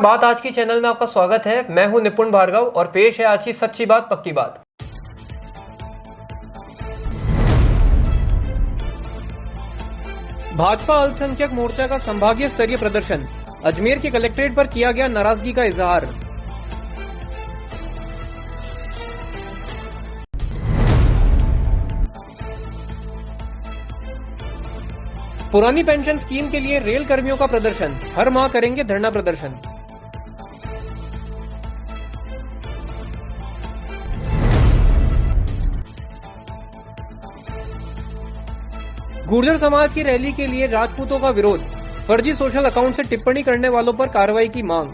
बात आज की चैनल में आपका स्वागत है। मैं हूं निपुण भार्गव और पेश है आज की सच्ची बात पक्की बात। भाजपा अल्पसंख्यक मोर्चा का संभागीय स्तरीय प्रदर्शन, अजमेर के कलेक्ट्रेट पर किया गया नाराजगी का इजहार। पुरानी पेंशन स्कीम के लिए रेल कर्मियों का प्रदर्शन, हर माह करेंगे धरना प्रदर्शन। गुर्जर समाज की रैली के लिए राजपूतों का विरोध, फर्जी सोशल अकाउंट से टिप्पणी करने वालों पर कार्रवाई की मांग।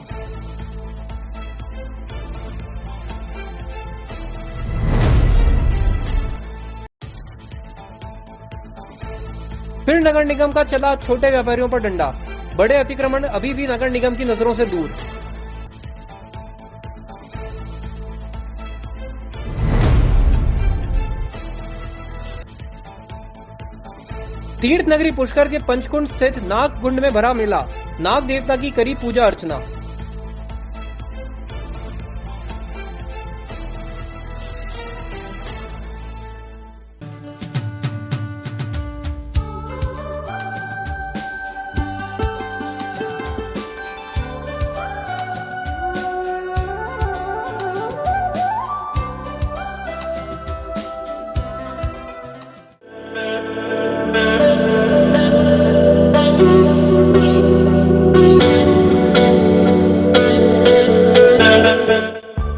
फिर नगर निगम का चला छोटे व्यापारियों पर डंडा, बड़े अतिक्रमण अभी भी नगर निगम की नजरों से दूर। तीर्थ नगरी पुष्कर के पंचकुंड स्थित नागकुंड में भरा मेला, नाग देवता की करी पूजा अर्चना।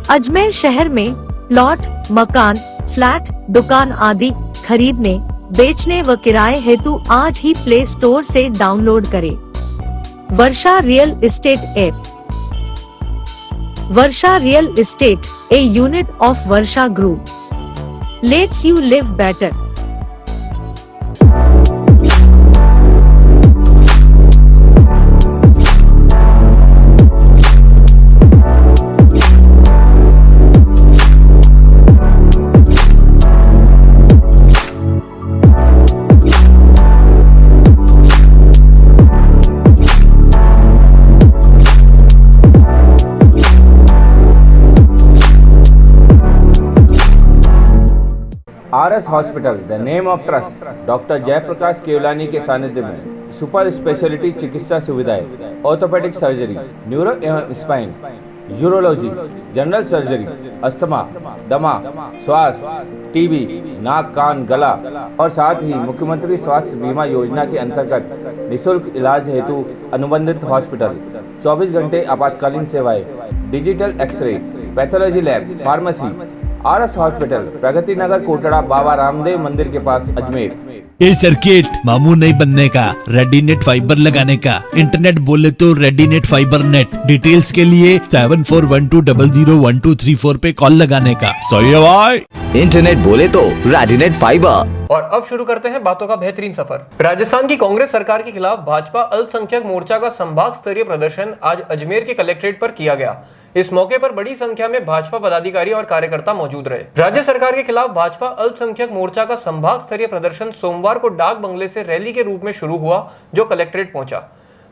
अजमेर शहर में प्लॉट, मकान, फ्लैट, दुकान आदि खरीदने, बेचने व किराए हेतु आज ही प्ले स्टोर से डाउनलोड करें Varsha real estate app. Varsha real estate, a unit of Varsha group, lets you live better. RS hospital, the name of trust, doctor Jayaprakash Kewalani के सानिध्य में सुपर स्पेशलिटी चिकित्सा सुविधाएं, ऑर्थोपेडिक सर्जरी, न्यूरो एवं spine, urology, general surgery, asthma, दमा, श्वास, TB, नाक कान गला और साथ ही मुख्यमंत्री स्वास्थ्य बीमा योजना के अंतर्गत निःशुल्क इलाज हेतु अनुबंधित हॉस्पिटल, 24 घंटे आपातकालीन सेवाएं, digital X ray, pathology lab, pharmacy. RS hospital, Pragati Nagar, Kotda, Baba Ramdev मंदिर के पास, अजमेर। ये सर्किट मामू नहीं बनने का, रेडीनेट फाइबर लगाने का। इंटरनेट बोले तो रेडीनेट फाइबर नेट। डिटेल्स के लिए 7412001234 पे कॉल लगाने का। सही है भाई। इंटरनेट बोले तो रेडीनेट फाइबर। और अब शुरू करते हैं बातों का बेहतरीन सफर। राजस्थान की कांग्रेस सरकार के खिलाफ भाजपा अल्पसंख्यक मोर्चा का संभाग स्तरीय प्रदर्शन आज अजमेर के कलेक्ट्रेट पर किया गया। इस मौके पर बड़ी संख्या में भाजपा पदाधिकारी और कार्यकर्ता मौजूद रहे। राज्य सरकार के खिलाफ भाजपा अल्पसंख्यक मोर्चा का संभाग स्तरीय प्रदर्शन सोमवार को डाक बंगले से रैली के रूप में शुरू हुआ, जो कलेक्ट्रेट पहुंचा।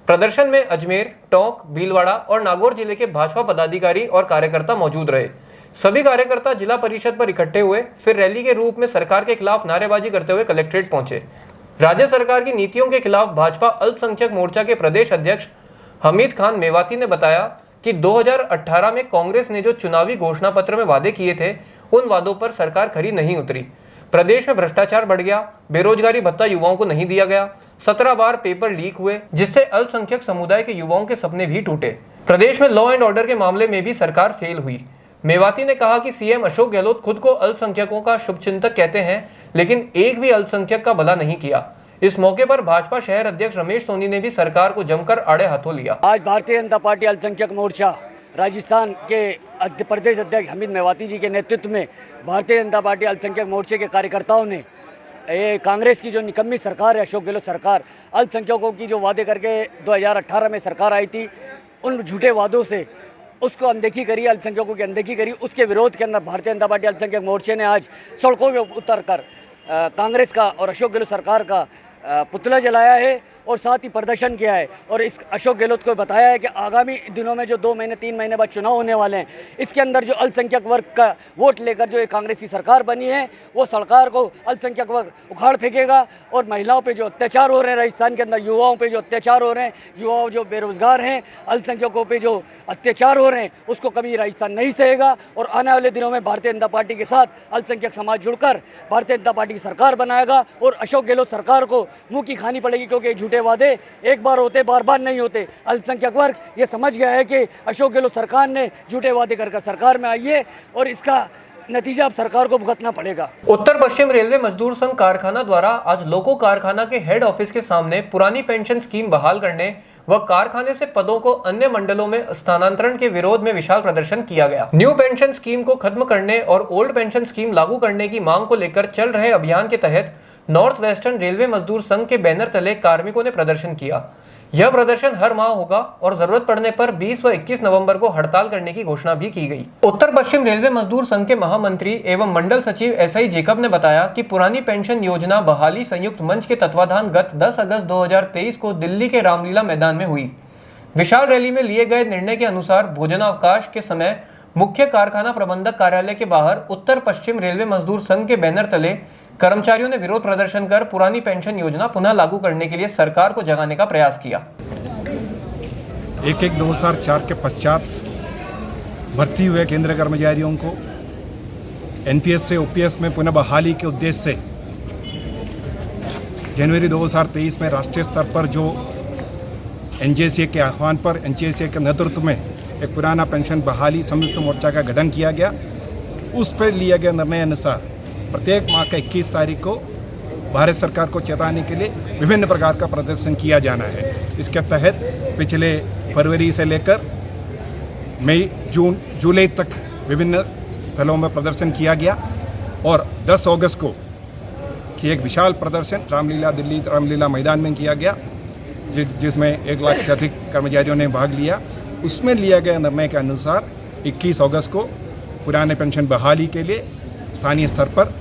प्रदर्शन में अजमेर, टोंक, भीलवाड़ा और नागौर जिले के भाजपा पदाधिकारी और कार्यकर्ता मौजूद रहे। सभी कार्यकर्ता जिला परिषद पर इकट्ठे हुए, फिर रैली के रूप में सरकार के खिलाफ नारेबाजी करते हुए कलेक्ट्रेट पहुंचे। राज्य सरकार की नीतियों के खिलाफ भाजपा अल्पसंख्यक मोर्चा के प्रदेश अध्यक्ष हमीद खान मेवाती ने बताया कि 2018 में कांग्रेस ने जो चुनावी घोषणा पत्र में वादे किए थे, उन वादों पर सरकार खरी नहीं उतरी। प्रदेश में भ्रष्टाचार बढ़ गया, बेरोजगारी भत्ता युवाओं को नहीं दिया गया, 17 बार पेपर लीक हुए, जिससे अल्पसंख्यक समुदाय के युवाओं के सपने भी टूटे। प्रदेश में लॉ एंड ऑर्डर के मामले में भी सरकार फेल हुई। मेवाती ने कहा कि सीएम अशोक गहलोत खुद को अल्पसंख्यकों का शुभचिंतक कहते हैं, लेकिन एक भी अल्पसंख्यक का भला नहीं किया। इस मौके पर भाजपा शहर अध्यक्ष रमेश सोनी ने भी सरकार को जमकर आड़े हाथों लिया। आज भारतीय जनता पार्टी अल्पसंख्यक मोर्चा राजस्थान के प्रदेश अध्यक्ष हमीद मेवाती जी के नेतृत्व में भारतीय जनता पार्टी अल्पसंख्यक मोर्चे के कार्यकर्ताओं ने ये कांग्रेस की जो निकम्मी सरकार है, अशोक गहलोत सरकार, अल्पसंख्यकों की जो वादे करके 2018 में सरकार आई थी, उन झूठे वादों से उसको अनदेखी करी, अल्पसंख्यकों की अनदेखी करी। उसके विरोध के अंदर भारतीय जनता पार्टी अल्पसंख्यक मोर्चे ने आज सड़कों पर उतर कर कांग्रेस का और अशोक गहलोत सरकार का पुतला जलाया है और साथ ही प्रदर्शन किया है और इस अशोक गहलोत को बताया है कि आगामी दिनों में जो 2 महीने 3 महीने बाद चुनाव होने वाले हैं, इसके अंदर जो अल्पसंख्यक वर्ग का वोट लेकर जो एक कांग्रेस की सरकार बनी है, वो सरकार को अल्पसंख्यक वर्ग उखाड़ फेंकेगा और महिलाओं पे जो अत्याचार हो रहे हैं राजस्थान के अंदर, युवाओं पे जो अत्याचार हो रहे हैं, युवाओं जो बेरोजगार हैं, अल्पसंख्यकों पे जो अत्याचार हो रहे हैं, उसको कभी राजस्थान नहीं सहेगा। और आने वाले दिनों में भारतीय जनता पार्टी के साथ अल्पसंख्यक समाज जुड़कर भारतीय जनता पार्टी की सरकार बनाएगा और अशोक गहलोत सरकार को मुंह की खानी पड़ेगी, क्योंकि झूठे वादे एक बार होते, बार बार नहीं होते। अल्पसंख्यक वर्ग ये समझ गया है कि अशोक गहलोत सरकार ने झूठे वादे कर सरकार में आई है और इसका नतीजा अब सरकार को भुगतना पड़ेगा। उत्तर पश्चिम रेलवे मजदूर संघ कारखाना द्वारा आज लोको कारखाना के हेड ऑफिस के सामने पुरानी पेंशन स्कीम बहाल करने व कारखाने से पदों को अन्य मंडलों में स्थानांतरण के विरोध में विशाल प्रदर्शन किया गया। न्यू पेंशन स्कीम को खत्म करने और ओल्ड पेंशन स्कीम लागू करने की मांग को लेकर चल रहे अभियान के तहत नॉर्थ वेस्टर्न रेलवे मजदूर संघ के बैनर तले कार्मिकों ने प्रदर्शन किया। यह प्रदर्शन हर माह होगा और जरूरत पड़ने पर 20 व 21 नवंबर को हड़ताल करने की घोषणा भी की गई। उत्तर पश्चिम रेलवे मजदूर संघ के महामंत्री एवं मंडल सचिव SI जेकब ने बताया कि पुरानी पेंशन योजना बहाली संयुक्त मंच के तत्वाधान गत 10 अगस्त 2023 को दिल्ली के रामलीला मैदान में हुई। विशाल रैली में लिए गए निर्णय के अनुसार भोजनावकाश के समय मुख्य कारखाना प्रबंधक कार्यालय के बाहर उत्तर पश्चिम रेलवे मजदूर संघ के बैनर तले कर्मचारियों ने विरोध प्रदर्शन कर पुरानी पेंशन योजना पुनः लागू करने के लिए सरकार को जगाने का प्रयास किया। 1/1/2004 के पश्चात भर्ती हुए केंद्र कर्मचारियों को NPS से OPS में पुनः बहाली के उद्देश्य से जनवरी 2023 में राष्ट्रीय स्तर पर जो NJCA के आह्वान पर NJCA के नेतृत्व में एक पुराना पेंशन बहाली संयुक्त मोर्चा का गठन किया गया। उस पर लिया गया निर्णय अनुसार प्रत्येक माह का 21 तारीख को भारत सरकार को चेताने के लिए विभिन्न प्रकार का प्रदर्शन किया जाना है। इसके तहत पिछले फरवरी से लेकर मई, जून, जुलाई तक विभिन्न स्थलों में प्रदर्शन किया गया और 10 अगस्त को कि एक विशाल प्रदर्शन दिल्ली रामलीला मैदान में किया गया, जिसमें 1 लाख से अधिक कर्मचारियों ने भाग लिया। उसमें लिया गया निर्णय के अनुसार 21 अगस्त को पुराने पेंशन बहाली के लिए स्थानीय स्तर पर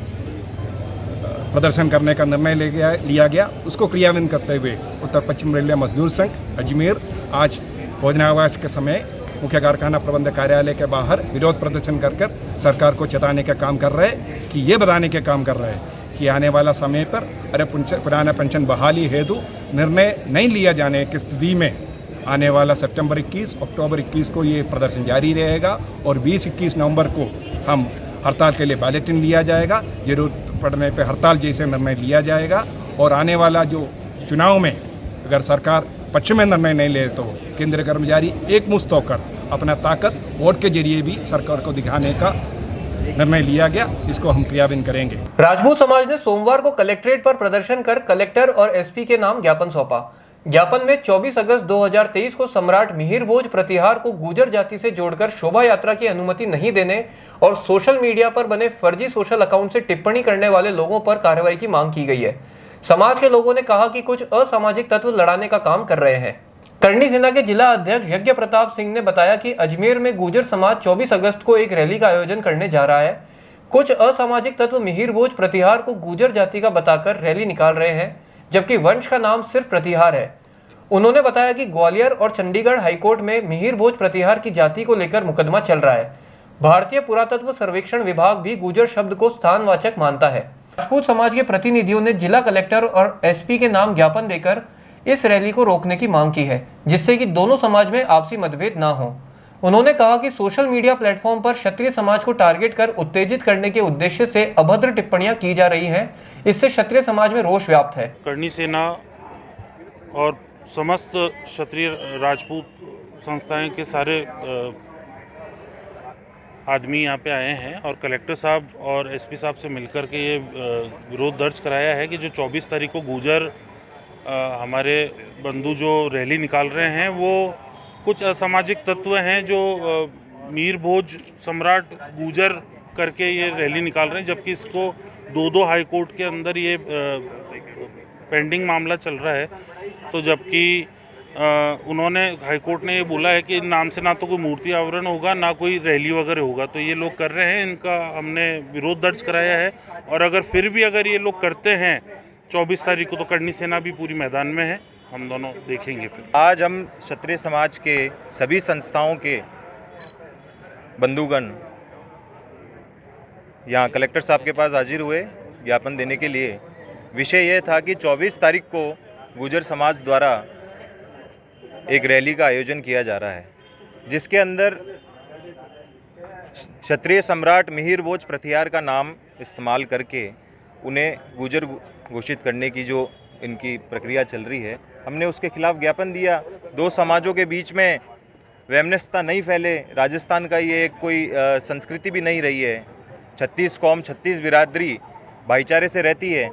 प्रदर्शन करने का निर्णय लिया गया। उसको क्रियान्वयन करते हुए उत्तर पश्चिम रेलवे मजदूर संघ अजमेर आज भोजनावकाश के समय मुख्य कारखाना प्रबंधक कार्यालय के बाहर विरोध प्रदर्शन कर सरकार को चेताने का काम कर रहे हैं, कि ये बताने के काम कर रहे हैं कि आने वाला समय पर पुराना पेंशन बहाली हेतु निर्णय नहीं लिया जाने की स्थिति में आने वाला सितंबर 21, अक्टूबर 21 को ये प्रदर्शन जारी रहेगा और 20-21 नवंबर को हम हड़ताल के लिए बुलेटिन लिया जाएगा। जरूरत पड़ने पर हड़ताल जैसे निर्णय लिया जाएगा और आने वाला जो चुनाव में अगर सरकार पक्ष में निर्णय नहीं ले तो केंद्रीय कर्मचारी एकमुश्त होकर अपना ताकत वोट के जरिए भी सरकार को दिखाने का निर्णय लिया गया। इसको हम क्रियान्वयन करेंगे। राजपूत समाज ने सोमवार को कलेक्ट्रेट पर प्रदर्शन कर कलेक्टर और SP के नाम ज्ञापन सौंपा। ज्ञापन में 24 अगस्त 2023 को सम्राट मिहिर भोज प्रतिहार को गुर्जर जाति से जोड़कर शोभा यात्रा की अनुमति नहीं देने और सोशल मीडिया पर बने फर्जी सोशल अकाउंट से टिप्पणी करने वाले लोगों पर कार्रवाई की मांग की गई है। समाज के लोगों ने कहा कि कुछ असामाजिक तत्व लड़ाने का काम कर रहे हैं। करणी सेना के जिला अध्यक्ष यज्ञ प्रताप सिंह ने बताया कि अजमेर में गुर्जर समाज 24 अगस्त को एक रैली का आयोजन करने जा रहा है। कुछ असामाजिक तत्व मिहिर भोज प्रतिहार को गुर्जर जाति का बताकर रैली निकाल रहे हैं, जबकि वंश का नाम सिर्फ प्रतिहार है। उन्होंने बताया कि ग्वालियर और चंडीगढ़ हाईकोर्ट में मिहिर भोज प्रतिहार की जाति को लेकर मुकदमा चल रहा है। भारतीय पुरातत्व सर्वेक्षण विभाग भी गुर्जर शब्द को स्थानवाचक मानता है। राजपूत समाज के प्रतिनिधियों ने जिला कलेक्टर और SP के नाम ज्ञापन देकर इस रैली को रोकने की मांग की है, जिससे कि दोनों समाज में आपसी मतभेद न हो। उन्होंने कहा कि सोशल मीडिया प्लेटफॉर्म पर क्षत्रिय समाज को टारगेट कर उत्तेजित करने के उद्देश्य से अभद्र टिप्पणियां की जा रही हैं। इससे क्षत्रिय समाज में रोष व्याप्त है। करणी सेना और समस्त क्षत्रिय राजपूत संस्थाएं के सारे आदमी यहाँ पे आए हैं और कलेक्टर साहब और SP साहब से मिलकर के ये विरोध दर्ज कराया है कि जो 24 तारीख को गुर्जर हमारे बंधु जो रैली निकाल रहे हैं वो कुछ असामाजिक तत्व हैं जो मीर भोज सम्राट गुर्जर करके ये रैली निकाल रहे हैं, जबकि इसको 2 हाई कोर्ट के अंदर ये पेंडिंग मामला चल रहा है। तो जबकि उन्होंने हाई कोर्ट ने ये बोला है कि इन नाम से ना तो कोई मूर्ति आवरण होगा ना कोई रैली वगैरह होगा, तो ये लोग कर रहे हैं। इनका हमने विरोध दर्ज कराया है और अगर फिर भी अगर ये लोग करते हैं 24 तारीख को तो करणी सेना भी पूरी मैदान में है हम दोनों देखेंगे फिर। आज हम क्षत्रिय समाज के सभी संस्थाओं के बंधुगण यहाँ कलेक्टर साहब के पास हाजिर हुए ज्ञापन देने के लिए। विषय यह था कि 24 तारीख को गुर्जर समाज द्वारा एक रैली का आयोजन किया जा रहा है, जिसके अंदर क्षत्रिय सम्राट मिहिर भोज प्रतिहार का नाम इस्तेमाल करके उन्हें गुर्जर घोषित करने की जो इनकी प्रक्रिया चल रही है, हमने उसके खिलाफ ज्ञापन दिया। दो समाजों के बीच में वैमनस्यता नहीं फैले। राजस्थान का ये कोई संस्कृति भी नहीं रही है। 36 कौम 36 बिरादरी भाईचारे से रहती है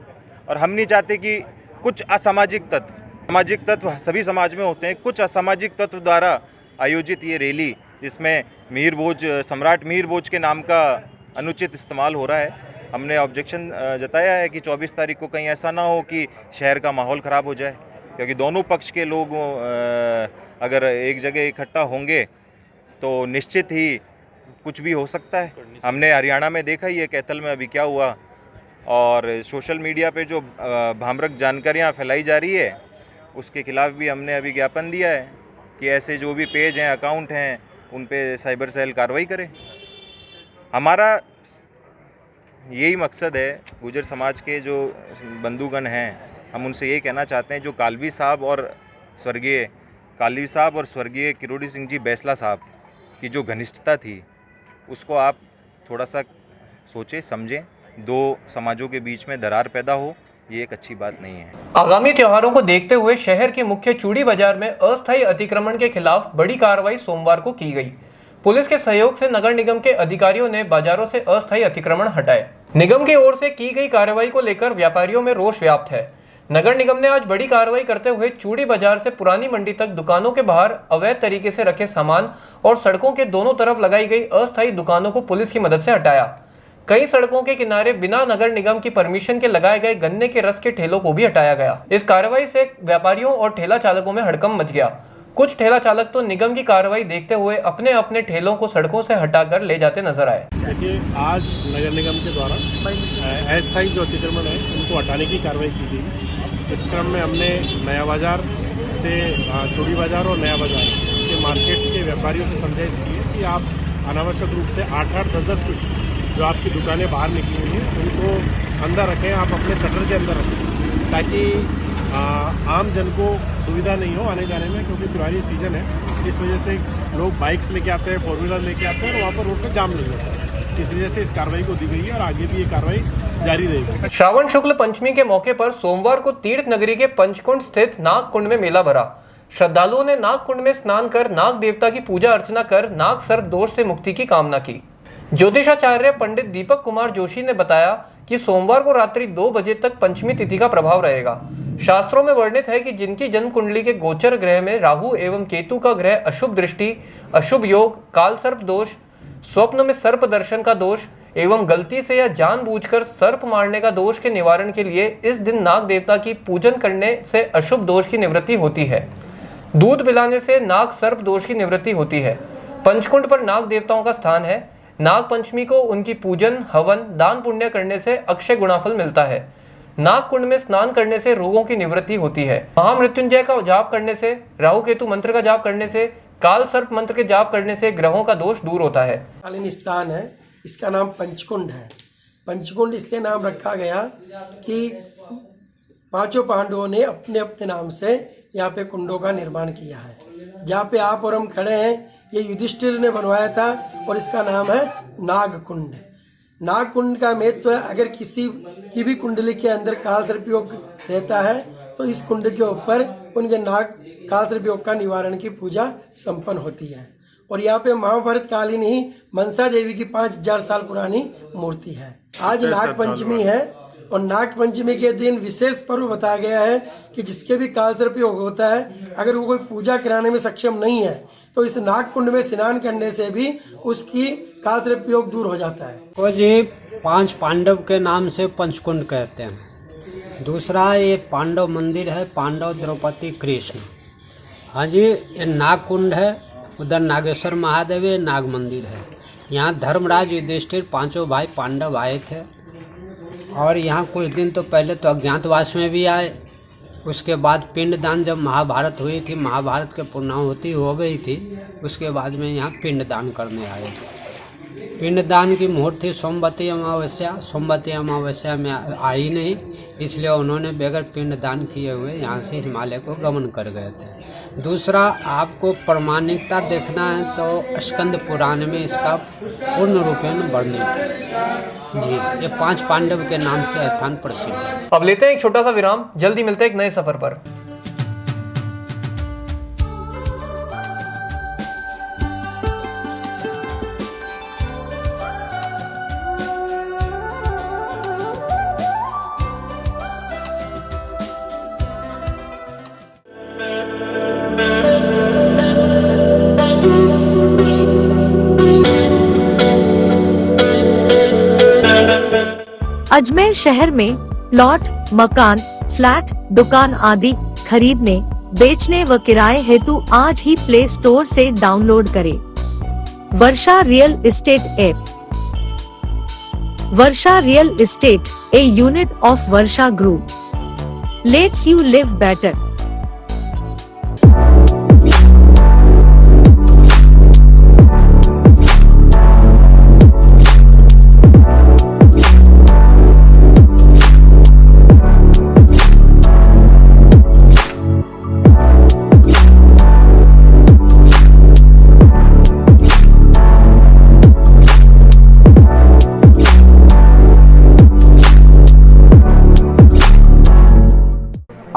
और हम नहीं चाहते कि कुछ सामाजिक तत्व सभी समाज में होते हैं, कुछ असामाजिक तत्व द्वारा आयोजित ये रैली, जिसमें मिहिर भोज सम्राट मिहिर भोज के नाम का अनुचित इस्तेमाल हो रहा है, हमने ऑब्जेक्शन जताया है कि 24 तारीख को कहीं ऐसा ना हो कि शहर का माहौल ख़राब हो जाए, क्योंकि दोनों पक्ष के लोग अगर एक जगह इकट्ठा होंगे तो निश्चित ही कुछ भी हो सकता है। हमने हरियाणा में देखा ही है कैथल में अभी क्या हुआ, और सोशल मीडिया पे जो भ्रामक जानकारियाँ फैलाई जा रही है उसके खिलाफ भी हमने अभी ज्ञापन दिया है कि ऐसे जो भी पेज हैं, अकाउंट हैं, उन पे साइबर सेल कार्रवाई करे। हमारा यही मकसद है, गुर्जर समाज के जो बंधुगण हैं, हम उनसे ये कहना चाहते हैं, जो कालवी साहब और स्वर्गीय किरोड़ी सिंह जी बैसला साहब की जो घनिष्ठता थी, उसको आप थोड़ा सा सोचें समझें। दो समाजों के बीच में दरार पैदा हो, ये एक अच्छी बात नहीं है। आगामी त्योहारों को देखते हुए शहर के मुख्य चूड़ी बाजार में अस्थायी अतिक्रमण के खिलाफ बड़ी कार्रवाई सोमवार को की गई। पुलिस के सहयोग से नगर निगम के अधिकारियों ने बाजारों से अस्थायी अतिक्रमण हटाए। निगम की ओर से की गई कार्रवाई को लेकर व्यापारियों में रोष व्याप्त है। नगर निगम ने आज बड़ी कार्रवाई करते हुए चूड़ी बाजार से पुरानी मंडी तक दुकानों के बाहर अवैध तरीके से रखे सामान और सड़कों के दोनों तरफ लगाई गई अस्थायी दुकानों को पुलिस की मदद से हटाया। कई सड़कों के किनारे बिना नगर निगम की परमिशन के लगाए गए गन्ने के रस के ठेलों को भी हटाया गया। इस कार्रवाई से व्यापारियों और ठेला चालकों में हड़कंप मच गया। कुछ ठेला चालक तो निगम की कार्रवाई देखते हुए अपने अपने ठेलों को सड़कों से हटाकर ले जाते नजर आए। देखिए, आज नगर निगम के द्वारा अस्थायी जो अतिक्रमण है उनको हटाने की कार्रवाई की गई। इस क्रम में हमने नया बाजार से चूड़ी बाजार और नया बाजार के मार्केट्स के व्यापारियों से समझाइश की है कि आप अनावश्यक रूप से 8-8, 10-10 फीट जो आपकी दुकानें बाहर निकली हुई हैं उनको अंदर रखें, आप अपने शटर के अंदर रखें, ताकि आम जन को दुविधा नहीं हो आने जाने में, क्योंकि दिवाली सीजन है। इस वजह से लोग बाइक्स लेके आते हैं, 4 व्हीलर लेके आते हैं और वहाँ पर रोड पर जाम लग जाता है। इस वजह से इस कार्रवाई को दी गई है और आगे भी ये कार्रवाई जारी रहेगी। श्रावण शुक्ल पंचमी के मौके पर सोमवार को तीर्थ नगरी के पंचकुंड स्थित नाग कुंड में मेला भरा। श्रद्धालुओं ने नाग कुंड में स्नान कर नाग देवता की पूजा अर्चना कर नाग सर्प दोष से मुक्ति की कामना की। ज्योतिषाचार्य पंडित दीपक कुमार जोशी ने बताया कि सोमवार को रात्रि 2 बजे तक पंचमी तिथि का प्रभाव रहेगा। शास्त्रों में वर्णित है कि जिनकी जन्म कुंडली के गोचर ग्रह में राहु एवं केतु का ग्रह अशुभ दृष्टि, अशुभ योग, काल सर्प दोष, स्वप्न में सर्प दर्शन का दोष एवं गलती से या जानबूझकर सर्प मारने का दोष के निवारण के लिए इस दिन नाग देवता की पूजन करने से अशुभ दोष की निवृत्ति होती है। दूध पिलाने से नाग सर्प दोष की निवृत्ति होती है। पंचकुंड पर नाग देवताओं का स्थान है। नाग पंचमी को उनकी पूजन, हवन, दान पुण्य करने से अक्षय गुणाफल मिलता है। नाग कुंड में स्नान करने से रोगों की निवृत्ति होती है। महामृत्युंजय का जाप करने से, राहु केतु मंत्र का जाप करने से, काल सर्प मंत्र के जाप करने से ग्रहों का दोष दूर होता है। कालीन स्थान है, इसका नाम पंचकुंड है। पंचकुंड इसलिए नाम रखा गया कि 5 पांडवों ने अपने अपने नाम से यहाँ पे कुंडों का निर्माण किया है। जहाँ पे आप और हम खड़े हैं ये युधिष्ठिर ने बनवाया था और इसका नाम है नाग कुंड। नाग कुंड का महत्व, अगर किसी की भी कुंडली के अंदर काल सर्प योग रहता है तो इस कुंड के ऊपर उनके नाग काल सर्प योग का निवारण की पूजा संपन्न होती है। और यहाँ पे महाभारत कालीन ही मनसा देवी की 5000 साल पुरानी मूर्ति है। आज नाग पंचमी है और नाग पंचमी के दिन विशेष पर्व बताया गया है कि जिसके भी काल सर्प योग होता है, अगर वो कोई पूजा कराने में सक्षम नहीं है तो इस नाग कुंड में स्नान करने से भी उसकी काल सर्प योग दूर हो जाता है। तो जी 5 पांडव के नाम से पंचकुंड कहते हैं। दूसरा ये पांडव मंदिर है, पांडव, द्रौपदी, कृष्ण। हाँ जी, ये नाग कुंड है, उधर नागेश्वर महादेव ये नाग मंदिर है। यहाँ धर्मराज युधिष्ठिर 5 भाई पांडव आए थे और यहाँ कुछ दिन तो पहले तो अज्ञातवास में भी आए। उसके बाद पिंडदान, जब महाभारत हुई थी, महाभारत के पूर्णाहुति हो गई थी, उसके बाद में यहाँ पिंडदान करने आए थे। पिंडदान की मुहूर्त थी सोमवती अमावस्या। सोमवती अमावस्या में आई नहीं, इसलिए उन्होंने बगैर पिंडदान किए हुए यहाँ से हिमालय को गमन कर गए थे। दूसरा, आपको प्रामाणिकता देखना है तो स्कंद पुराण में इसका पूर्ण रूपेण वर्णित है। जी, ये 5 पांडव के नाम से स्थान प्रसिद्ध है। अब लेते हैं एक छोटा सा विराम, जल्दी मिलते हैं एक नए सफर पर। अजमेर शहर में प्लॉट, मकान, फ्लैट, दुकान आदि खरीदने, बेचने व किराए हेतु आज ही प्ले स्टोर से डाउनलोड करें Varsha real estate app. Varsha real estate, a unit of Varsha group, lets you live better.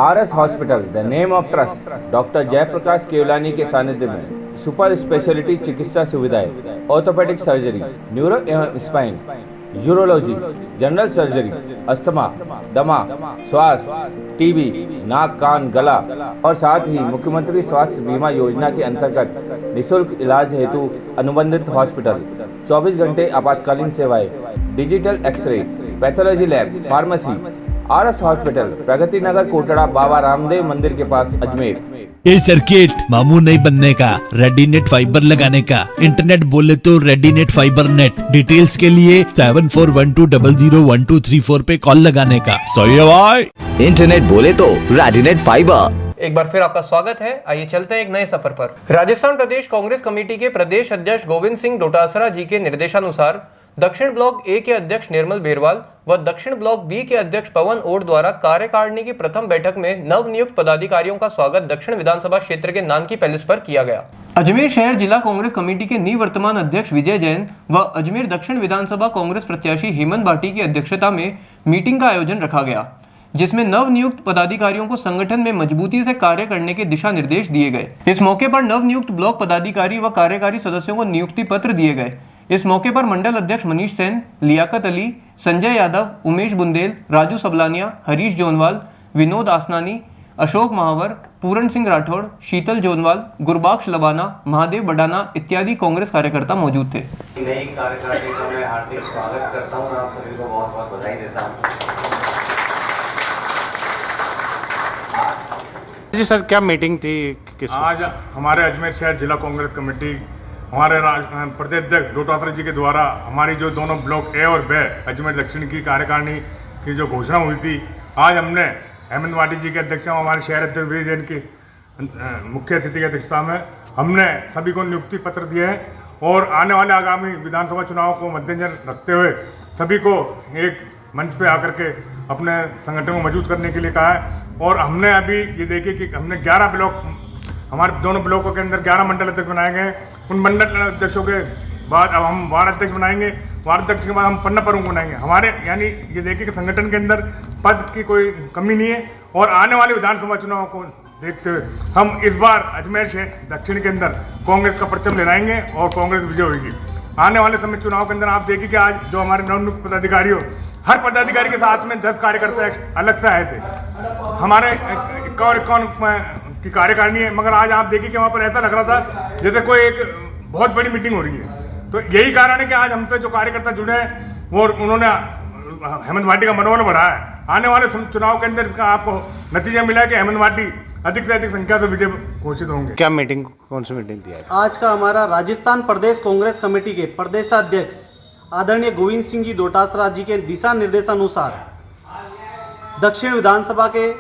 RS Hospitals, the name of trust, doctor Jayaprakash Kewalani के सानिध्य में सुपर स्पेशलिटी चिकित्सा सुविधाएं, ऑर्थोपेडिक सर्जरी, न्यूरो एवं spine, urology, general surgery, asthma, दमा, श्वास, TB, नाक, कान, गला और साथ ही मुख्यमंत्री स्वास्थ्य बीमा योजना के अंतर्गत निःशुल्क इलाज हेतु अनुबंधित हॉस्पिटल, 24 घंटे आपातकालीन सेवाएं, digital X ray, pathology lab, pharmacy. RS hospital, Pragati Nagar, Kotda, Baba Ramdev मंदिर के पास, अजमेर। ये सर्किट मामू नहीं बनने का, रेडीनेट फाइबर लगाने का। इंटरनेट बोले तो रेडीनेट फाइबर नेट। डिटेल्स के लिए 7412001234 पे कॉल लगाने का। सही है भाई। इंटरनेट बोले तो रेडीनेट फाइबर। एक बार फिर आपका स्वागत है। आइए चलते हैं एक नए सफर पर। राजस्थान प्रदेश कांग्रेस कमेटी के प्रदेश अध्यक्ष गोविंद सिंह डोटासरा जी के निर्देशानुसार दक्षिण ब्लॉक ए के अध्यक्ष निर्मल बेरवाल व दक्षिण ब्लॉक बी के अध्यक्ष पवन ओड द्वारा कार्यकारिणी की प्रथम बैठक में नवनियुक्त पदाधिकारियों का स्वागत दक्षिण विधानसभा क्षेत्र के नानकी पैलेस पर किया गया। अजमेर शहर जिला कांग्रेस कमेटी के निवर्तमान अध्यक्ष विजय जैन व अजमेर दक्षिण विधानसभा कांग्रेस प्रत्याशी हेमंत भाटी की अध्यक्षता में मीटिंग का आयोजन रखा गया, जिसमें नवनियुक्त पदाधिकारियों को संगठन में मजबूती से कार्य करने के दिशा निर्देश दिए गए। इस मौके पर नवनियुक्त ब्लॉक पदाधिकारी व कार्यकारी सदस्यों को नियुक्ति पत्र दिए गए। इस मौके पर मंडल अध्यक्ष मनीष सेन, लियाकत अली, संजय यादव, उमेश बुंदेल, राजू सबलानिया, हरीश जोनवाल, विनोद आसनानी, अशोक महावर, पूरण सिंह राठौड़, शीतल जोनवाल, गुरबाक्ष लबाना, महादेव बडाना इत्यादि कांग्रेस कार्यकर्ता मौजूद थे। नई कार्यकारिणी का मैं हार्दिक स्वागत करता हूं, आप सभी को बहुत बहुत बधाई देता हूं। जी सर, क्या मीटिंग थी? आज हमारे अजमेर शहर जिला कांग्रेस कमेटी, हमारे प्रदेश अध्यक्ष डोटासरा जी के द्वारा हमारी जो दोनों ब्लॉक ए और बे अजमेर दक्षिण की कार्यकारिणी की जो घोषणा हुई थी, आज हमने हेमंत भाटी जी के अध्यक्षता में, हमारे शहर अध्यक्ष विजय जैन की मुख्य अतिथि की अध्यक्षता में हमने सभी को नियुक्ति पत्र दिए हैं और आने वाले आगामी विधानसभा चुनाव को मद्देनजर रखते हुए सभी को एक मंच पे आकर के अपने संगठन को मजबूत करने के लिए कहा है। और हमने अभी ये देखिए कि हमने 11 ब्लॉक, हमारे दोनों ब्लॉकों के अंदर 11 मंडल अध्यक्ष बनाए गए। उन मंडल अध्यक्षों के बाद अब हम वार्ड अध्यक्ष बनाएंगे, वार्ड अध्यक्ष के बाद हम पन्ना प्रमुख बनाएंगे। हमारे यानी ये देखिए कि संगठन के अंदर पद की कोई कमी नहीं है। और आने वाले विधानसभा चुनाव को देखते हुए हम इस बार अजमेर शहर दक्षिण के अंदर कांग्रेस का परचम लहराएंगे और कांग्रेस विजय होगी। आने वाले समय चुनाव के अंदर आप देखिए कि आज जो हमारे नवनियुक्त पदाधिकारी हो, हर पदाधिकारी के साथ में 10 कार्यकर्ता अलग से आए थे। हमारे 51 की कार्यकारिणी है, मगर आज आप देखिए कि वहाँ पर ऐसा लग रहा था जैसे कोई एक बहुत बड़ी मीटिंग हो रही है। तो यही कारण है कि आज हमसे जो कार्यकर्ता जुड़े हैं वो उन्होंने हेमंत भाटी का मनोबल बढ़ाया है। आने वाले चुनाव के अंदर इसका आपको नतीजा मिला है कि हेमंत भाटी अधिक से अधिक संख्या से विजय घोषित होंगे। क्या मीटिंग, कौन सी मीटिंग थी आज का हमारा राजस्थान प्रदेश कांग्रेस कमेटी के प्रदेशाध्यक्ष आदरणीय गोविंद सिंह जी डोटासरा जी के दिशा निर्देशानुसार दक्षिण विधानसभा के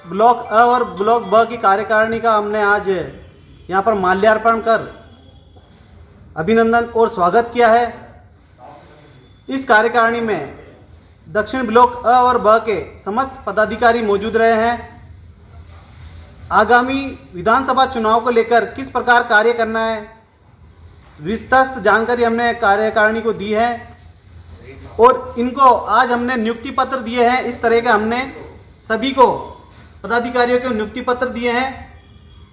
ब्लॉक अ और ब्लॉक ब की कार्यकारिणी का हमने आज यहाँ पर माल्यार्पण कर अभिनंदन और स्वागत किया है। इस कार्यकारिणी में दक्षिण ब्लॉक अ और ब के समस्त पदाधिकारी मौजूद रहे हैं। आगामी विधानसभा चुनाव को लेकर किस प्रकार कार्य करना है, विस्तृत जानकारी हमने कार्यकारिणी को दी है और इनको आज हमने नियुक्ति पत्र दिए हैं। इस तरह के हमने सभी को पदाधिकारियों के नियुक्ति पत्र दिए हैं।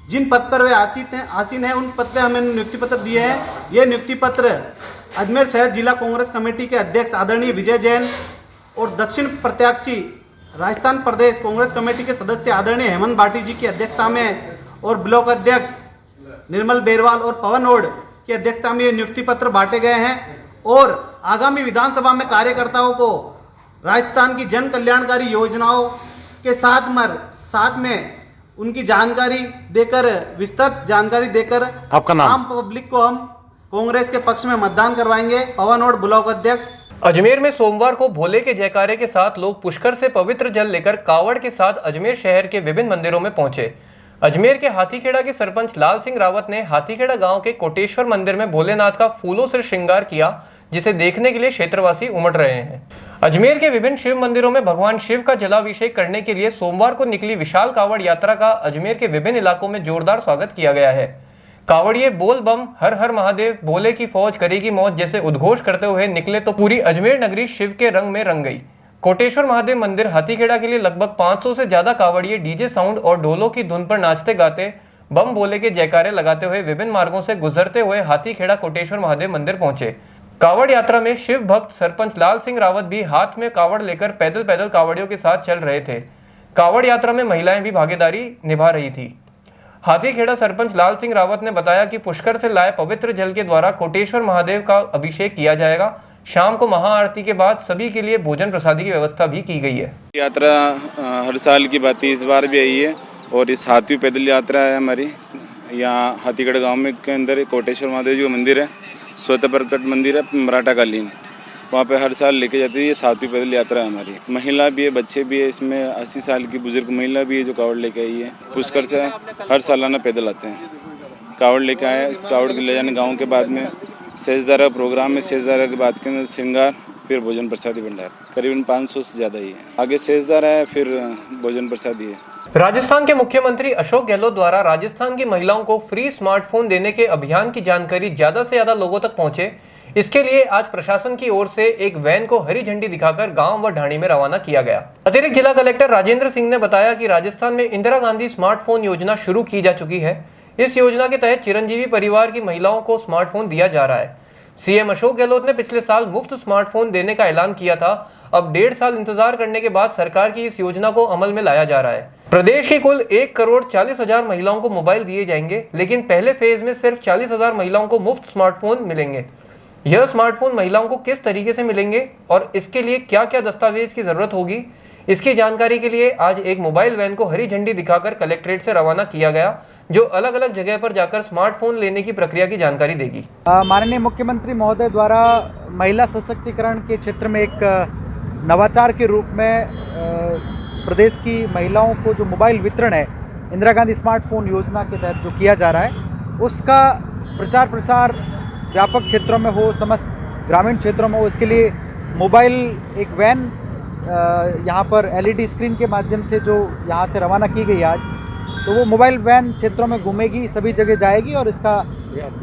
जिन पद पर वे आसीन हैं उन पद पर हमें नियुक्ति पत्र दिए हैं। ये नियुक्ति पत्र अजमेर शहर जिला कांग्रेस कमेटी के अध्यक्ष आदरणीय विजय जैन और दक्षिण प्रत्याशी राजस्थान प्रदेश कांग्रेस कमेटी के सदस्य आदरणीय हेमंत भाटी जी की अध्यक्षता में और ब्लॉक अध्यक्ष निर्मल बेरवाल और पवन ओड की अध्यक्षता में ये नियुक्ति पत्र बांटे गए हैं और आगामी विधानसभा में कार्यकर्ताओं को राजस्थान की जन कल्याणकारी योजनाओं के साथ में उनकी जानकारी देकर, विस्तृत जानकारी देकर आपका नाम? आम पब्लिक को हम कांग्रेस के पक्ष में मतदान करवाएंगे। पवन ओड ब्लॉक अध्यक्ष। अजमेर में सोमवार को भोले के जयकारे के साथ लोग पुष्कर से पवित्र जल लेकर कावड़ के साथ अजमेर शहर के विभिन्न मंदिरों में पहुंचे। अजमेर के हाथीखेड़ा के सरपंच लाल सिंह रावत ने हाथीखेड़ा गांव के कोटेश्वर मंदिर में भोलेनाथ का फूलों से श्रृंगार किया, जिसे देखने के लिए क्षेत्रवासी उमड़ रहे हैं। अजमेर के विभिन्न शिव मंदिरों में भगवान शिव का जलाभिषेक करने के लिए सोमवार को निकली विशाल कावड़ यात्रा का अजमेर के विभिन्न इलाकों में जोरदार स्वागत किया गया है। कावड़िए बोल बम हर हर महादेव, भोले की फौज करेगी मौज जैसे उद्घोष करते हुए निकले तो पूरी अजमेर नगरी शिव के रंग में रंग गई। कोटेश्वर महादेव मंदिर हाथीखेड़ा के लिए लगभग 500 से ज्यादा कावड़िए डीजे साउंड और ढोलों की धुन पर नाचते गाते बम भोले के जयकारे लगाते हुए विभिन्न मार्गों से गुजरते हुए हाथीखेड़ा कोटेश्वर महादेव मंदिर पहुंचे। कावड़ यात्रा में शिव भक्त सरपंच लाल सिंह रावत भी हाथ में कावड़ लेकर पैदल पैदल कावड़ियों के साथ चल रहे थे। कावड़ यात्रा में महिलाएं भी भागीदारी निभा रही थी। हाथीखेड़ा सरपंच लाल सिंह रावत ने बताया कि पुष्कर से लाए पवित्र जल के द्वारा कोटेश्वर महादेव का अभिषेक किया जाएगा। शाम को महाआरती के बाद सभी के लिए भोजन प्रसादी की व्यवस्था भी की गई है। यात्रा हर साल की बात इस बार भी आई है और इस 7वीं पैदल यात्रा है हमारी। यहाँ हाथीखेड़ा गांव में के अंदर कोटेश्वर महादेव जी का मंदिर है, स्वतः प्रकट मंदिर है मराठा कालीन, वहाँ पे हर साल लेके जाती है। ये 7वीं पैदल यात्रा है हमारी। महिला भी है, बच्चे भी है, इसमें 80 साल की बुजुर्ग महिला भी है जो कावड़ लेके आई है। पुष्कर से हर सालाना पैदल आते हैं, कावड़ लेके आए हैं। इस कावड़ के ले जाने गाँव के बाद में सेजदारा प्रोग्राम में, सेजदारा के बाद के अंदर श्रृंगार, फिर भोजन प्रसादी भंडार, करीबन 500 से ज़्यादा ही है। आगे सेजदारा है, फिर भोजन प्रसादी है। राजस्थान के मुख्यमंत्री अशोक गहलोत द्वारा राजस्थान की महिलाओं को फ्री स्मार्टफोन देने के अभियान की जानकारी ज्यादा से ज्यादा लोगों तक पहुंचे, इसके लिए आज प्रशासन की ओर से एक वैन को हरी झंडी दिखाकर गांव व ढाणी में रवाना किया गया। अतिरिक्त जिला कलेक्टर राजेंद्र सिंह ने बताया कि राजस्थान में इंदिरा गांधी स्मार्टफोन योजना शुरू की जा चुकी है। इस योजना के तहत चिरंजीवी परिवार की महिलाओं को स्मार्टफोन दिया जा रहा है। सीएम अशोक गहलोत ने पिछले साल मुफ्त स्मार्टफोन देने का ऐलान किया था। अब 1.5 साल इंतजार करने के बाद सरकार की इस योजना को अमल में लाया जा रहा है। प्रदेश की कुल 1,40,00,000 महिलाओं को मोबाइल दिए जाएंगे, लेकिन पहले फेज में सिर्फ 40,000 महिलाओं को मुफ्त स्मार्टफोन मिलेंगे। यह स्मार्टफोन महिलाओं को किस तरीके से मिलेंगे और इसके लिए क्या क्या दस्तावेज की जरूरत होगी, इसकी जानकारी के लिए आज एक मोबाइल वैन को हरी झंडी दिखाकर कलेक्ट्रेट से रवाना किया गया, जो अलग अलग जगह पर जाकर स्मार्टफोन लेने की प्रक्रिया की जानकारी देगी। माननीय मुख्यमंत्री महोदय द्वारा महिला सशक्तिकरण के क्षेत्र में एक नवाचार के रूप में प्रदेश की महिलाओं को जो मोबाइल वितरण है इंदिरा गांधी स्मार्टफोन योजना के तहत जो किया जा रहा है, उसका प्रचार प्रसार व्यापक क्षेत्रों में हो, समस्त ग्रामीण क्षेत्रों में हो। इसके लिए मोबाइल एक वैन यहाँ पर LED स्क्रीन के माध्यम से जो यहाँ से रवाना की गई आज, तो वो मोबाइल वैन क्षेत्रों में घूमेगी, सभी जगह जाएगी और इसका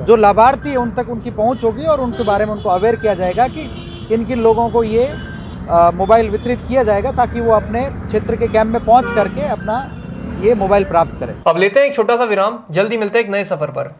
जो लाभार्थी है उन तक उनकी पहुँच होगी और उनके बारे में उनको अवेयर किया जाएगा कि किन किन लोगों को ये मोबाइल वितरित किया जाएगा, ताकि वो अपने क्षेत्र के कैंप में पहुँच करके अपना ये मोबाइल प्राप्त करें। अब लेते हैं एक छोटा सा विराम, जल्दी मिलते हैं एक नए सफर पर।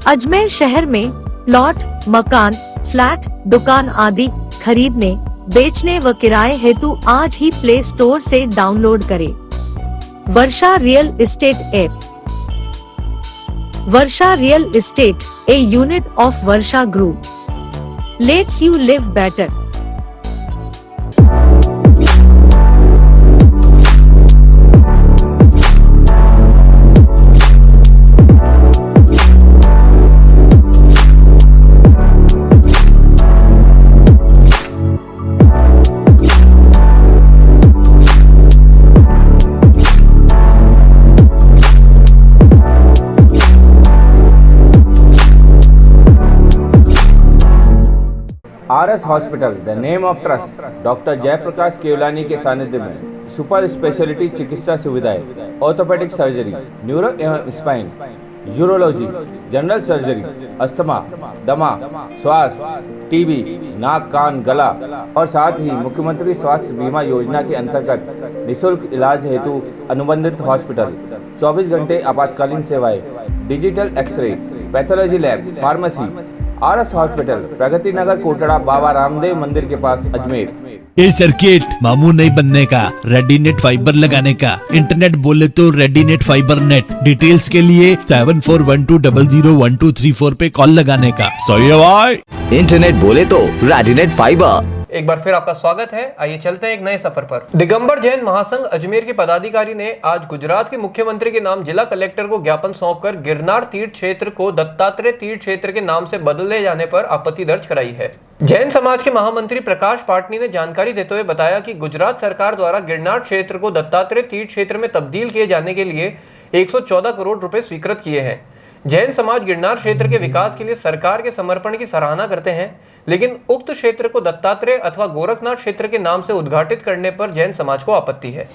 अजमेर शहर में प्लॉट, मकान, फ्लैट, दुकान आदि खरीदने, बेचने व किराए हेतु आज ही प्ले स्टोर से डाउनलोड करें Varsha real estate app. Varsha Real Estate, a unit of Varsha Group. Lets you live better. RS Hospitals, the name of trust, doctor Jayaprakash Kewalani के सानिध्य में सुपर स्पेशलिटी चिकित्सा सुविधाएं, ऑर्थोपेडिक सर्जरी, न्यूरो एवं spine, urology, general surgery, asthma, दमा, श्वास, TB, नाक कान गला और साथ ही मुख्यमंत्री स्वास्थ्य बीमा योजना के अंतर्गत निःशुल्क इलाज हेतु अनुबंधित हॉस्पिटल, 24 घंटे आपातकालीन सेवाएं, digital X ray, pathology lab, pharmacy, RS hospital, Pragati Nagar, Kotda, Baba Ramdev मंदिर के पास, अजमेर। ये सर्किट मामू नहीं बनने का, रेडीनेट फाइबर लगाने का, इंटरनेट बोले तो रेडीनेट फाइबर नेट। डिटेल्स के लिए 7412001234 पे कॉल लगाने का। सही है भाई। इंटरनेट बोले तो रेडीनेट फाइबर। एक बार फिर आपका स्वागत है। आइए चलते हैं एक नए सफर पर। दिगंबर जैन महासंघ अजमेर के पदाधिकारी ने आज गुजरात के मुख्यमंत्री के नाम जिला कलेक्टर को ज्ञापन सौंपकर गिरनार तीर्थ क्षेत्र को दत्तात्रेय तीर्थ क्षेत्र के नाम से बदले जाने पर आपत्ति दर्ज कराई है। जैन समाज के महामंत्री प्रकाश पाटनी ने जानकारी देते हुए बताया कि गुजरात सरकार द्वारा गिरनार क्षेत्र को दत्तात्रेय तीर्थ क्षेत्र में तब्दील किए जाने के लिए 114 करोड़ रुपए स्वीकृत किए हैं। जैन समाज गिरनार क्षेत्र के विकास के लिए सरकार के समर्पण की सराहना करते हैं, लेकिन उक्त क्षेत्र को दत्तात्रेय अथवा गोरखनाथ क्षेत्र के नाम से उद्घाटित करने पर जैन समाज को आपत्ति है।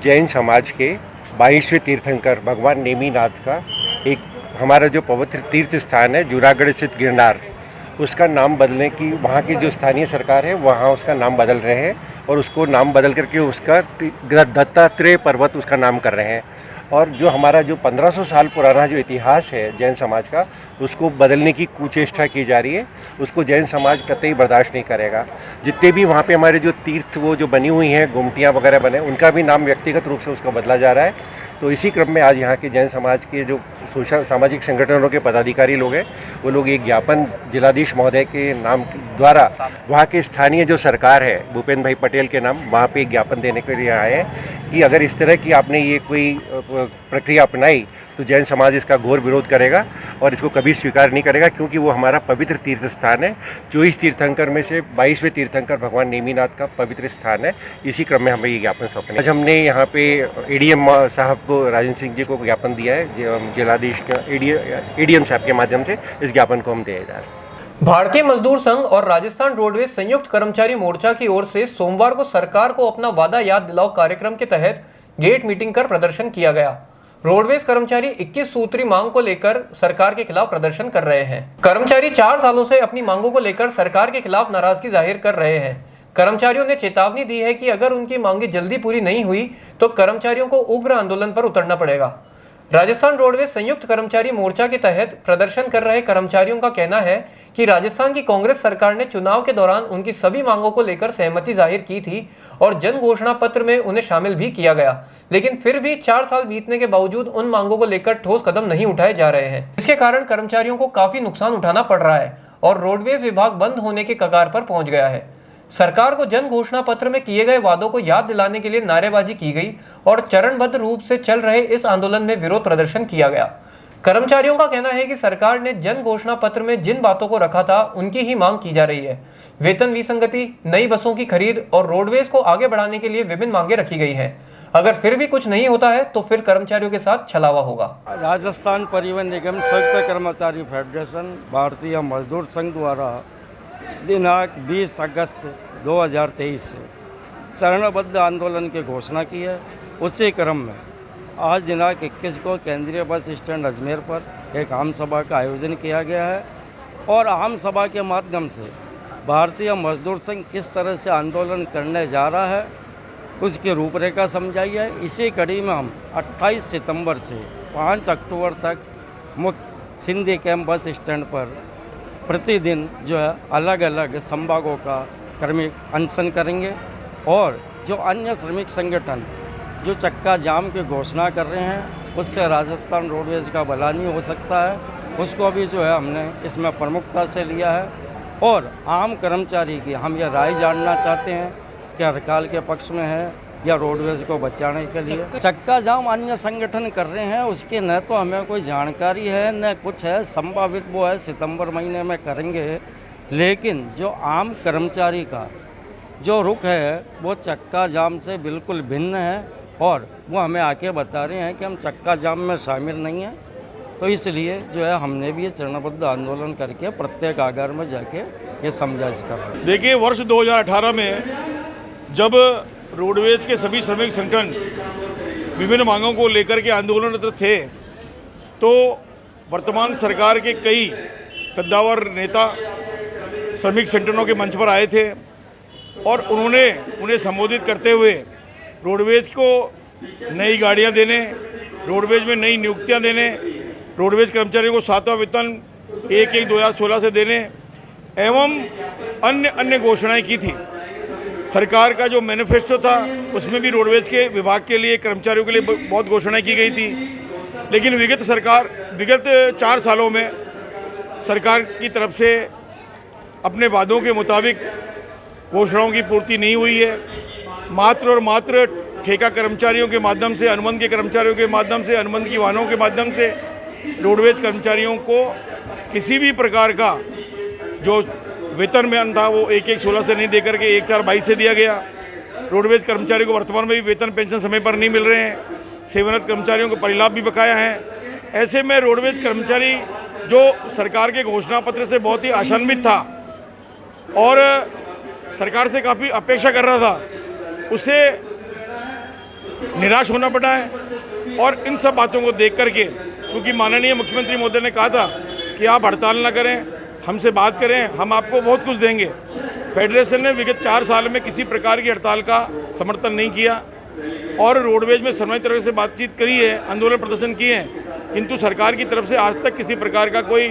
जैन समाज के 22वें तीर्थंकर भगवान नेमीनाथ का एक हमारा जो पवित्र तीर्थ स्थान है जूनागढ़ स्थित गिरनार, उसका नाम बदलने की वहाँ की जो स्थानीय सरकार है वहाँ उसका नाम बदल रहे हैं और उसको नाम बदल करके उसका दत्तात्रेय पर्वत उसका नाम कर रहे हैं। और जो हमारा जो 1500 साल पुराना जो इतिहास है जैन समाज का, उसको बदलने की कुचेष्टा की जा रही है। उसको जैन समाज कतई बर्दाश्त नहीं करेगा। जितने भी वहाँ पे हमारे जो तीर्थ वो जो बनी हुई हैं, गुमटियाँ वगैरह बने, उनका भी नाम व्यक्तिगत रूप से उसका बदला जा रहा है। तो इसी क्रम में आज यहाँ के जैन समाज के जो सोशल सामाजिक संगठनों के पदाधिकारी लोग हैं, वो लोग एक ज्ञापन जिलाधीश महोदय के नाम द्वारा वहाँ के स्थानीय जो सरकार है भूपेंद्र भाई पटेल के नाम, वहाँ पे एक ज्ञापन देने के लिए आए हैं कि अगर इस तरह की आपने ये कोई प्रक्रिया अपनाई तो जैन समाज इसका घोर विरोध करेगा और इसको कभी स्वीकार नहीं करेगा, क्योंकि वो हमारा पवित्र तीर्थ स्थान है। 24 तीर्थंकर में से 22वें तीर्थंकर भगवान नेमीनाथ का पवित्र स्थान है। इसी क्रम में हमें ये ज्ञापन सौंपना। आज हमने यहाँ पे एडीएम साहब को, राजेंद्र सिंह जी को ज्ञापन दिया है। जिलाधीश एडीएम साहब के माध्यम से इस ज्ञापन को हम दिया जा रहे हैं। भारतीय मजदूर संघ और राजस्थान रोडवेज संयुक्त कर्मचारी मोर्चा की ओर से सोमवार को सरकार को अपना वादा याद दिलाओ कार्यक्रम के तहत गेट मीटिंग कर प्रदर्शन किया गया। रोडवेज कर्मचारी 21 सूत्री मांग को लेकर सरकार के खिलाफ प्रदर्शन कर रहे हैं। कर्मचारी 4 सालों से अपनी मांगों को लेकर सरकार के खिलाफ नाराजगी जाहिर कर रहे हैं। कर्मचारियों ने चेतावनी दी है कि अगर उनकी मांगे जल्दी पूरी नहीं हुई तो कर्मचारियों को उग्र आंदोलन पर उतरना पड़ेगा। राजस्थान रोडवेज संयुक्त कर्मचारी मोर्चा के तहत प्रदर्शन कर रहे कर्मचारियों का कहना है कि राजस्थान की कांग्रेस सरकार ने चुनाव के दौरान उनकी सभी मांगों को लेकर सहमति जाहिर की थी और जन घोषणा पत्र में उन्हें शामिल भी किया गया, लेकिन फिर भी 4 साल बीतने के बावजूद उन मांगों को लेकर ठोस कदम नहीं उठाए जा रहे हैं। इसके कारण कर्मचारियों को काफी नुकसान उठाना पड़ रहा है और रोडवेज विभाग बंद होने के कगार पर पहुंच गया है। सरकार को जन घोषणा पत्र में किए गए वादों को याद दिलाने के लिए नारेबाजी की गई और चरणबद्ध रूप से चल रहे इस आंदोलन में विरोध प्रदर्शन किया गया। कर्मचारियों का कहना है कि सरकार ने जन घोषणा पत्र में जिन बातों को रखा था उनकी ही मांग की जा रही है। वेतन विसंगति, नई बसों की खरीद और रोडवेज को आगे बढ़ाने के लिए विभिन्न मांगे रखी गई हैं। अगर फिर भी कुछ नहीं होता है तो फिर कर्मचारियों के साथ छलावा होगा। राजस्थान परिवहन निगम संयुक्त कर्मचारी फेडरेशन भारतीय मजदूर संघ द्वारा दिनांक 20 अगस्त 2023 से चरणबद्ध आंदोलन की घोषणा की है। उसी क्रम में आज दिनांक 21 को केंद्रीय बस स्टैंड अजमेर पर एक आम सभा का आयोजन किया गया है और आम सभा के माध्यम से भारतीय मजदूर संघ किस तरह से आंदोलन करने जा रहा है उसकी रूपरेखा समझाई है। इसी कड़ी में हम 28 सितंबर से 5 अक्टूबर तक मुख्य सिंधी कैंप बस स्टैंड पर प्रतिदिन जो है अलग अलग संभागों का कर्मी अनशन करेंगे और जो अन्य श्रमिक संगठन जो चक्का जाम की घोषणा कर रहे हैं उससे राजस्थान रोडवेज का भला नहीं हो सकता है, उसको भी जो है हमने इसमें प्रमुखता से लिया है। और आम कर्मचारी की हम ये राय जानना चाहते हैं कि हड़ताल के पक्ष में है या रोडवेज को बचाने के लिए। चक्का जाम अन्य संगठन कर रहे हैं, उसके न तो हमें कोई जानकारी है न कुछ है, संभावित वो है सितंबर महीने में करेंगे, लेकिन जो आम कर्मचारी का जो रुख है वो चक्का जाम से बिल्कुल भिन्न है और वो हमें आके बता रहे हैं कि हम चक्का जाम में शामिल नहीं हैं। तो इसलिए जो है हमने भी ये चरणबद्ध आंदोलन करके प्रत्येक आगार में जाके ये समझाइश कर रहे हैं। देखिए, वर्ष 2018 में जब रोडवेज के सभी श्रमिक संगठन विभिन्न मांगों को लेकर के आंदोलनरत थे तो वर्तमान सरकार के कई कद्दावर नेता श्रमिक संगठनों के मंच पर आए थे और उन्होंने उन्हें संबोधित करते हुए रोडवेज को नई गाड़ियां देने, रोडवेज में नई नियुक्तियां देने, रोडवेज कर्मचारियों को 7वां वेतन 1/1/2016 से देने एवं अन्य घोषणाएं की थी। सरकार का जो मैनिफेस्टो था उसमें भी रोडवेज के विभाग के लिए, कर्मचारियों के लिए बहुत घोषणाएं की गई थी, लेकिन विगत 4 सालों में सरकार की तरफ से अपने वादों के मुताबिक घोषणाओं की पूर्ति नहीं हुई है। मात्र और मात्र ठेका कर्मचारियों के माध्यम से, अनुबंध के कर्मचारियों के माध्यम से, अनुबंध की वाहनों के माध्यम से रोडवेज कर्मचारियों को किसी भी प्रकार का जो वेतन में था वो 1/1/16 से नहीं देकर के 1/4/22 से दिया गया। रोडवेज कर्मचारियों को वर्तमान में भी वेतन पेंशन समय पर नहीं मिल रहे हैं। सेवानिवृत्त कर्मचारियों को परिलाभ भी बकाया हैं। ऐसे में रोडवेज कर्मचारी जो सरकार के घोषणा पत्र से बहुत ही आशान्वित था और सरकार से काफ़ी अपेक्षा कर रहा था, उसे निराश होना पड़ा है। और इन सब बातों को देख करके, क्योंकि माननीय मुख्यमंत्री महोदय ने कहा था कि आप हड़ताल न करें, हमसे बात करें, हम आपको बहुत कुछ देंगे। फेडरेशन ने विगत 4 साल में किसी प्रकार की हड़ताल का समर्थन नहीं किया और रोडवेज में सर्वोच्च तरह से बातचीत करी है, आंदोलन प्रदर्शन किए हैं, किंतु सरकार की तरफ से आज तक किसी प्रकार का कोई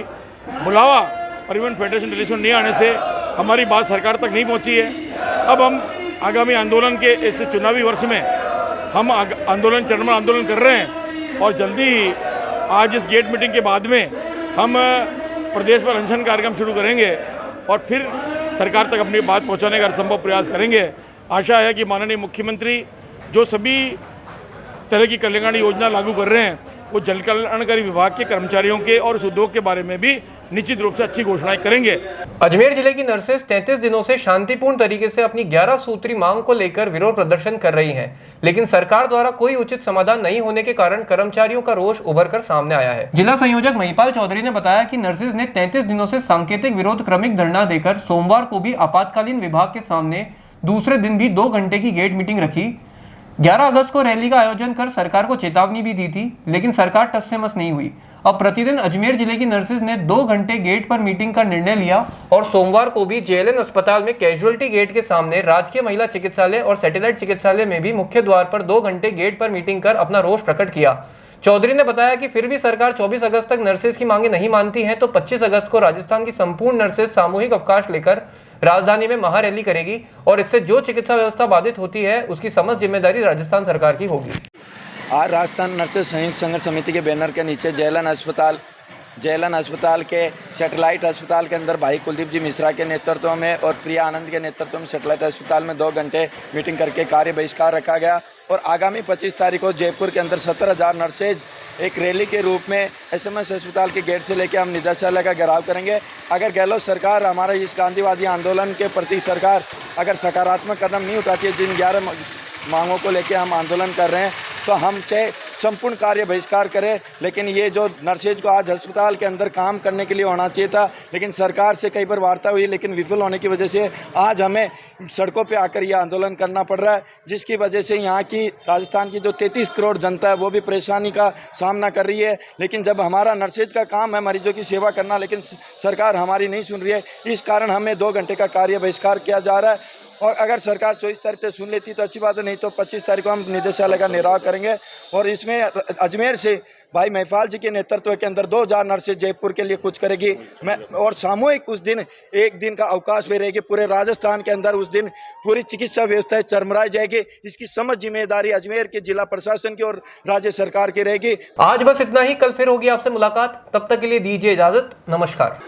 बुलावा परिवहन फेडरेशन दिल्ली से नहीं आने से हमारी बात सरकार तक नहीं पहुंची है। अब हम आगामी आंदोलन के इस चुनावी वर्ष में हम चरणबद्ध आंदोलन कर रहे हैं और जल्दी ही आज इस गेट मीटिंग के बाद में हम प्रदेश पर अनशन कार्यक्रम शुरू करेंगे और फिर सरकार तक अपनी बात पहुंचाने का हरसंभव प्रयास करेंगे। आशा है कि माननीय मुख्यमंत्री जो सभी तरह की कल्याणकारी योजना लागू कर रहे हैं वो जन कल्याणकारी विभाग के कर्मचारियों के और इस उद्योग के बारे में भी निश्चित रूप से अच्छी घोषणाएं करेंगे। अजमेर जिले की नर्सेस 33 दिनों से शांतिपूर्ण तरीके से अपनी 11 सूत्री मांग को लेकर विरोध प्रदर्शन कर रही हैं, लेकिन सरकार द्वारा कोई उचित समाधान नहीं होने के कारण कर्मचारियों का रोष उभर कर सामने आया है। जिला संयोजक महिपाल चौधरी ने बताया कि नर्सेज ने 33 दिनों से सांकेतिक विरोध क्रमिक धरना देकर सोमवार को भी आपातकालीन विभाग के सामने दूसरे दिन भी 2 घंटे की गेट मीटिंग रखी। 11 अगस्त को रैली का आयोजन कर सरकार को चेतावनी भी दी थी, लेकिन सरकार टस से मस नहीं हुई। अब प्रतिदिन अजमेर जिले की नर्सेज ने 2 घंटे गेट पर मीटिंग का निर्णय लिया और सोमवार को भी JLN अस्पताल में कैजुअलिटी गेट के सामने राजकीय महिला चिकित्सालय और सैटेलाइट चिकित्सालय में भी मुख्य द्वार पर 2 घंटे गेट पर मीटिंग कर अपना रोष प्रकट किया। चौधरी ने बताया कि फिर भी सरकार 24 अगस्त तक नर्सेज की मांगे नहीं मानती है तो 25 अगस्त को राजस्थान की संपूर्ण नर्सेज सामूहिक अवकाश लेकर राजधानी में महारैली करेगी और इससे जो चिकित्सा व्यवस्था बाधित होती है उसकी समस्त जिम्मेदारी राजस्थान सरकार की होगी। आज राजस्थान नर्सेज संयुक्त संघर्ष समिति के बैनर के नीचे JLN अस्पताल के सैटेलाइट अस्पताल के अंदर भाई कुलदीप जी मिश्रा के नेतृत्व में और प्रिया आनंद के नेतृत्व में सैटेलाइट अस्पताल में 2 घंटे मीटिंग करके कार्य बहिष्कार रखा गया और आगामी 25 तारीख को जयपुर के अंदर 17,000 नर्सेज एक रैली के रूप में SMS अस्पताल के गेट से लेकर हम निदेशालय का घेराव करेंगे। अगर गहलोत सरकार हमारा इस गांधीवादी आंदोलन के प्रति सरकार अगर सकारात्मक कदम नहीं उठाती है, जिन 11 मांगों को लेकर हम आंदोलन कर रहे हैं, तो हम चाहे संपूर्ण कार्य बहिष्कार करें, लेकिन ये जो नर्सेज को आज अस्पताल के अंदर काम करने के लिए होना चाहिए था, लेकिन सरकार से कई बार वार्ता हुई लेकिन विफल होने की वजह से आज हमें सड़कों पे आकर यह आंदोलन करना पड़ रहा है, जिसकी वजह से यहाँ की राजस्थान की जो 33 करोड़ जनता है वो भी परेशानी का सामना कर रही है। लेकिन जब हमारा नर्सेज का काम है मरीजों की सेवा करना, लेकिन सरकार हमारी नहीं सुन रही है, इस कारण हमें 2 घंटे का कार्य बहिष्कार किया जा रहा है। और अगर सरकार 24 तारीख से सुन लेती तो अच्छी बात है, नहीं तो 25 तारीख को हम निदेशालय का घेराव करेंगे और इसमें अजमेर से भाई महिपाल जी के नेतृत्व के अंदर 2000 नर्सेज जयपुर के लिए कुछ करेगी। मैं और सामूहिक उस दिन एक दिन का अवकाश भी रहेगी। पूरे राजस्थान के अंदर उस दिन पूरी चिकित्सा व्यवस्था चरमराई जाएगी। इसकी समझ जिम्मेदारी अजमेर के जिला प्रशासन की और राज्य सरकार की रहेगी। आज बस इतना ही। कल फिर होगी आपसे मुलाकात। तब तक के लिए दीजिए इजाजत। नमस्कार।